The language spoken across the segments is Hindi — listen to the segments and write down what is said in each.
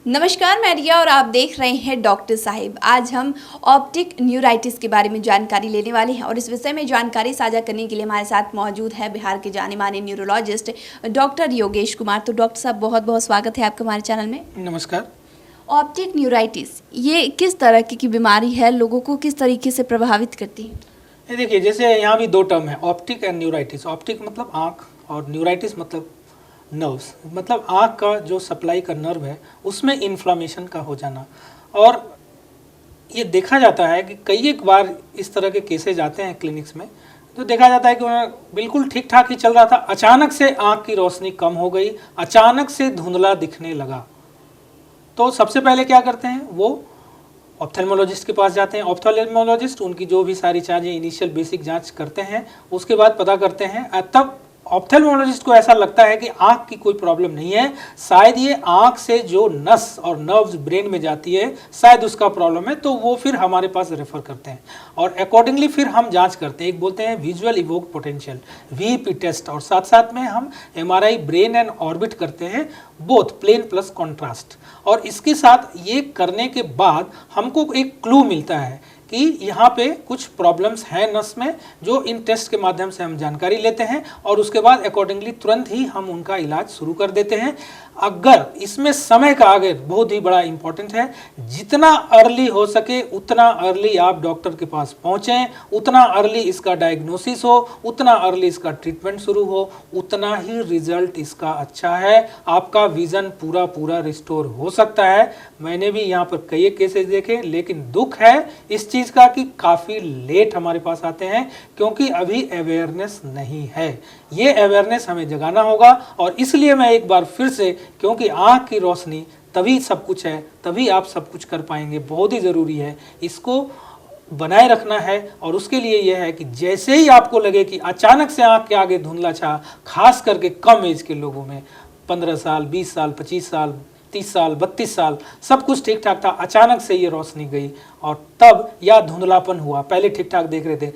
नमस्कार, मैं रिया और आप देख रहे हैं डॉक्टर साहिब। आज हम ऑप्टिक न्यूराइटिस के बारे में जानकारी लेने वाले हैं और इस विषय में जानकारी साझा करने के लिए हमारे साथ मौजूद है बिहार के जाने माने न्यूरोलॉजिस्ट डॉक्टर योगेश कुमार। तो डॉक्टर साहब, बहुत बहुत स्वागत है आपका हमारे चैनल में। नमस्कार। ऑप्टिक न्यूराइटिस ये किस तरह की बीमारी है, लोगों को किस तरीके से प्रभावित करती है? ये देखिए, जैसे यहाँ भी दो टर्म है, ऑप्टिक एंड न्यूराइटिस। ऑप्टिक मतलब आँख और न्यूराइटिस मतलब नर्व्स, मतलब आँख का जो सप्लाई का नर्व है उसमें इन्फ्लामेशन का हो जाना। और ये देखा जाता है कि कई एक बार इस तरह के केसेज आते हैं क्लिनिक्स में, तो देखा जाता है कि उन्हें बिल्कुल ठीक ठाक ही चल रहा था, अचानक से आँख की रोशनी कम हो गई, अचानक से धुंधला दिखने लगा। तो सबसे पहले क्या करते हैं, वो ऑप्थेल्मोलॉजिस्ट के पास जाते हैं। ऑप्थेल्मोलॉजिस्ट उनकी जो भी सारी जांचें, इनिशियल बेसिक जांच करते हैं, उसके बाद पता करते हैं। तब ऑप्थेल्मोलॉजिस्ट को ऐसा लगता है कि आँख की कोई प्रॉब्लम नहीं है, शायद ये आँख से जो नस और नर्व्स ब्रेन में जाती है शायद उसका प्रॉब्लम है, तो वो फिर हमारे पास रेफर करते हैं और अकॉर्डिंगली फिर हम जांच करते हैं। एक बोलते हैं विजुअल इवोक पोटेंशियल, वीईपी टेस्ट, और साथ साथ में हम एमआरआई ब्रेन एंड ऑर्बिट करते हैं, बोथ प्लेन प्लस कॉन्ट्रास्ट। और इसके साथ ये करने के बाद हमको एक क्लू मिलता है कि यहाँ पे कुछ प्रॉब्लम्स हैं नस में, जो इन टेस्ट के माध्यम से हम जानकारी लेते हैं और उसके बाद अकॉर्डिंगली तुरंत ही हम उनका इलाज शुरू कर देते हैं। अगर इसमें समय का आगे बहुत ही बड़ा इंपॉर्टेंट है, जितना अर्ली हो सके उतना अर्ली आप डॉक्टर के पास पहुँचें, उतना अर्ली इसका डायग्नोसिस हो, उतना अर्ली इसका ट्रीटमेंट शुरू हो, उतना ही रिजल्ट इसका अच्छा है। आपका विजन पूरा रिस्टोर हो सकता है। मैंने भी यहाँ पर कई केसेस देखे, लेकिन दुख है इस चीज़ का कि काफ़ी लेट हमारे पास आते हैं, क्योंकि अभी अवेयरनेस नहीं है। ये अवेयरनेस हमें जगाना होगा। और इसलिए मैं एक बार फिर से, क्योंकि आँख की रोशनी तभी सब कुछ है, तभी आप सब कुछ कर पाएंगे, बहुत ही ज़रूरी है, इसको बनाए रखना है। और उसके लिए यह है कि जैसे ही आपको लगे कि अचानक से आँख के आगे धुंधला छा, खास करके कम एज के लोगों में, 15 साल, 20 साल, 25 साल, 30 साल, 32 साल, सब कुछ ठीक ठाक था, अचानक से ये रोशनी गई और तब या धुंधलापन हुआ, पहले ठीक ठाक देख रहे थे,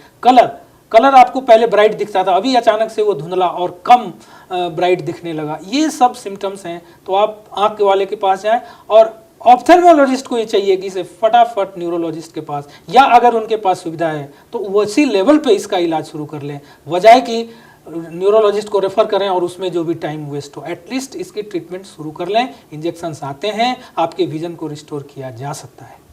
कलर आपको पहले ब्राइट दिखता था, अभी अचानक से वो धुंधला और कम ब्राइट दिखने लगा, ये सब सिम्टम्स हैं, तो आप आँख के वाले के पास जाएं। और ऑप्थेल्मोलॉजिस्ट को ये चाहिए कि इसे फटाफट न्यूरोलॉजिस्ट के पास, या अगर उनके पास सुविधा है तो उसी लेवल पे इसका इलाज शुरू कर लें, बजाय कि न्यूरोलॉजिस्ट को रेफर करें और उसमें जो भी टाइम वेस्ट हो। एटलीस्ट इसकी ट्रीटमेंट शुरू कर लें, इंजेक्शंस आते हैं, आपके विजन को रिस्टोर किया जा सकता है।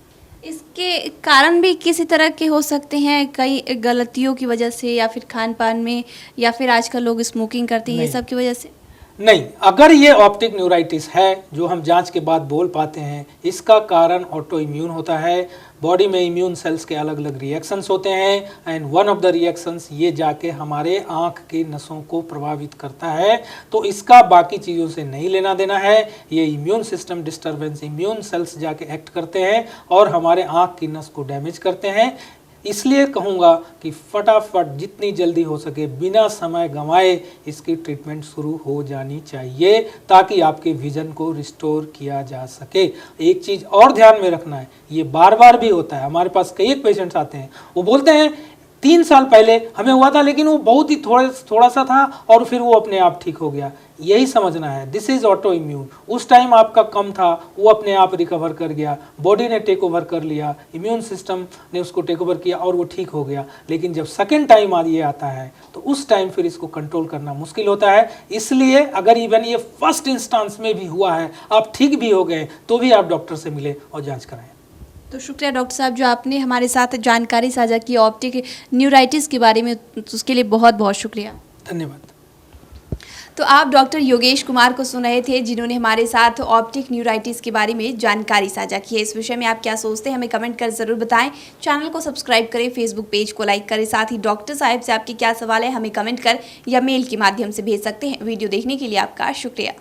इसके कारण भी किसी तरह के हो सकते हैं, कई गलतियों की वजह से, या फिर खान पान में, या फिर आजकल लोग स्मोकिंग करते हैं, ये सब की वजह से? नहीं, अगर ये ऑप्टिक न्यूराइटिस है जो हम जांच के बाद बोल पाते हैं, इसका कारण ऑटो इम्यून होता है। बॉडी में इम्यून सेल्स के अलग अलग रिएक्शंस होते हैं and one of the reactions ये जाके हमारे आँख की नसों को प्रभावित करता है। तो इसका बाकी चीज़ों से नहीं लेना देना है, ये immune system disturbance, immune cells जाके एक्ट करते हैं और हमारे आँख की नस को डैमेज करते हैं। इसलिए कहूँगा कि फटाफट जितनी जल्दी हो सके, बिना समय गंवाए इसकी ट्रीटमेंट शुरू हो जानी चाहिए, ताकि आपके विजन को रिस्टोर किया जा सके। एक चीज़ और ध्यान में रखना है, ये बार बार भी होता है, हमारे पास कई पेशेंट्स आते हैं, वो बोलते हैं 3 साल पहले हमें हुआ था, लेकिन वो बहुत ही थोड़ा सा था और फिर वो अपने आप ठीक हो गया। यही समझना है, दिस इज ऑटो इम्यून। उस टाइम आपका कम था, वो अपने आप रिकवर कर गया, बॉडी ने टेक ओवर कर लिया, इम्यून सिस्टम ने उसको टेक ओवर किया और वो ठीक हो गया। लेकिन जब सेकेंड टाइम ये आता है तो उस टाइम फिर इसको कंट्रोल करना मुश्किल होता है। इसलिए अगर इवन ये फर्स्ट इंस्टांस में भी हुआ है, आप ठीक भी हो गए, तो भी आप डॉक्टर से मिले और जाँच कराएं। तो शुक्रिया डॉक्टर साहब, जो आपने हमारे साथ जानकारी साझा की ऑप्टिक न्यूराइटिस के बारे में, उसके लिए बहुत बहुत शुक्रिया। धन्यवाद। तो आप डॉक्टर योगेश कुमार को सुन रहे थे, जिन्होंने हमारे साथ ऑप्टिक न्यूराइटिस के बारे में जानकारी साझा की है। इस विषय में आप क्या सोचते हैं, हमें कमेंट कर ज़रूर बताएं। चैनल को सब्सक्राइब करें, फेसबुक पेज को लाइक करें। साथ ही डॉक्टर साहब से आपके क्या सवाल है, हमें कमेंट कर या मेल के माध्यम से भेज सकते हैं। वीडियो देखने के लिए आपका शुक्रिया।